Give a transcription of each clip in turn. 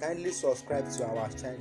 Kindly subscribe to our channel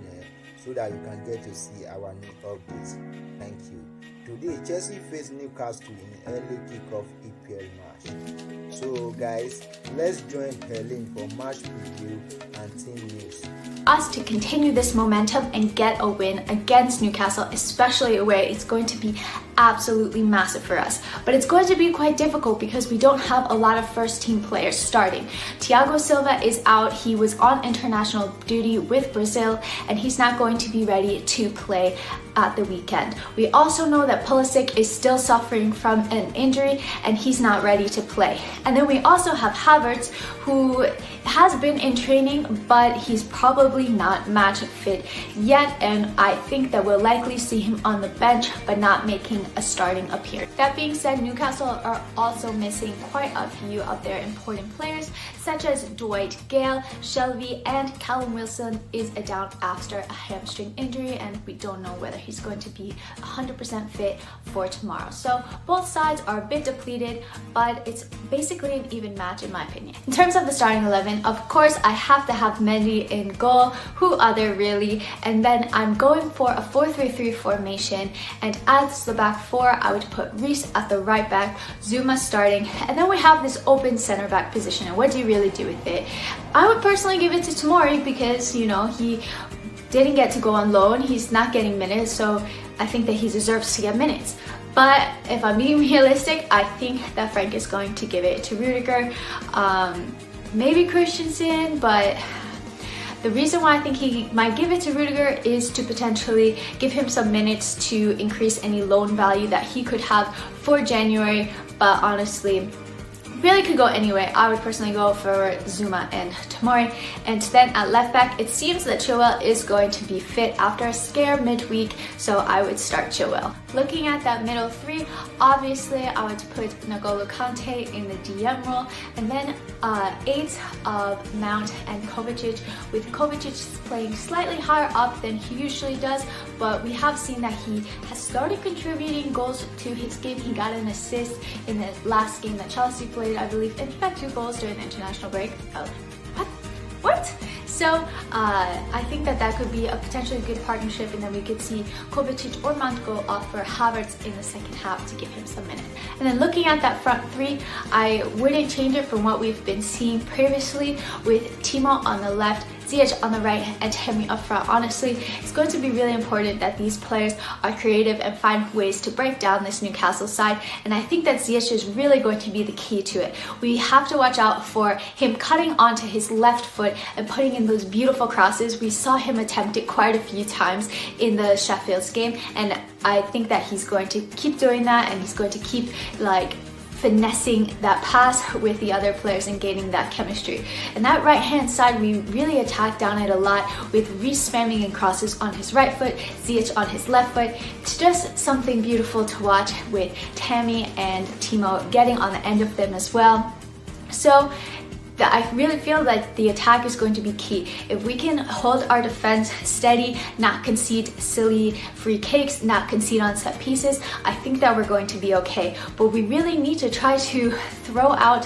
so that you can get to see our new updates. Thank you. Today, Chelsea face Newcastle in early kickoff EPL match. So guys, let's join Helen for match preview and team news. Us to continue this momentum and get a win against Newcastle, especially away, it's going to be absolutely massive for us. But it's going to be quite difficult because we don't have a lot of first team players starting. Thiago Silva is out. He was on international duty with Brazil and he's not going to be ready to play at the weekend. We also know that Pulisic is still suffering from an injury and he's not ready to play. And then we also have Havertz, who has been in training, but he's probably not match fit yet, and I think that we'll likely see him on the bench but not making a starting appearance. That being said, Newcastle are also missing quite a few of their important players, such as Dwight Gale, Shelby, and Callum Wilson is down after a hamstring injury, and we don't know whether he's going to be 100% fit for tomorrow. So both sides are a bit depleted, but it's basically an even match in my opinion. In terms of the starting 11, of course I have to have Mendy in goal, who other really, and then I'm going for a 4-3-3 formation, and as the back four I would put Reece at the right back, Zuma starting, and then we have this open center back position. And what do you really do with it? I would personally give it to Tomori because, you know, he didn't get to go on loan, he's not getting minutes, so I think that he deserves to get minutes. But if I'm being realistic, I think that Frank is going to give it to Rudiger, maybe Christensen, but the reason why I think he might give it to Rudiger is to potentially give him some minutes to increase any loan value that he could have for January, but honestly, really could go anyway. I would personally go for Zuma and Tomori. And then at left back, it seems that Chilwell is going to be fit after a scare midweek, so I would start Chilwell. Looking at that middle three, obviously I would put N'Golo Kante in the DM role, and then 8 of Mount and Kovacic, with Kovacic playing slightly higher up than he usually does, but we have seen that he has started contributing goals to his game. He got an assist in the last game that Chelsea played, I believe, and he got 2 goals during the international break. Oh, what? So I think that that could be a potentially good partnership, and then we could see Kovacic or Mount go off for Havertz in the second half to give him some minutes. And then looking at that front three, I wouldn't change it from what we've been seeing previously, with Timo on the left, Ziyech on the right, and Tammy up front. Honestly, it's going to be really important that these players are creative and find ways to break down this Newcastle side, and I think that Ziyech is really going to be the key to it. We have to watch out for him cutting onto his left foot and putting in those beautiful crosses. We saw him attempt it quite a few times in the Sheffield's game, and I think that he's going to keep doing that, and he's going to keep finessing that pass with the other players and gaining that chemistry. And that right hand side, we really attack down it a lot, with Reece spamming in crosses on his right foot, Ziyech on his left foot. It's just something beautiful to watch, with Tammy and Timo getting on the end of them as well. So I really feel like the attack is going to be key. If we can hold our defense steady, not concede silly free kicks, not concede on set pieces, I think that we're going to be okay. But we really need to try to throw out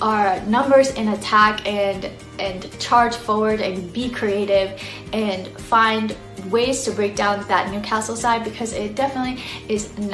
our numbers in attack and charge forward and be creative and find ways to break down that Newcastle side, because it definitely is not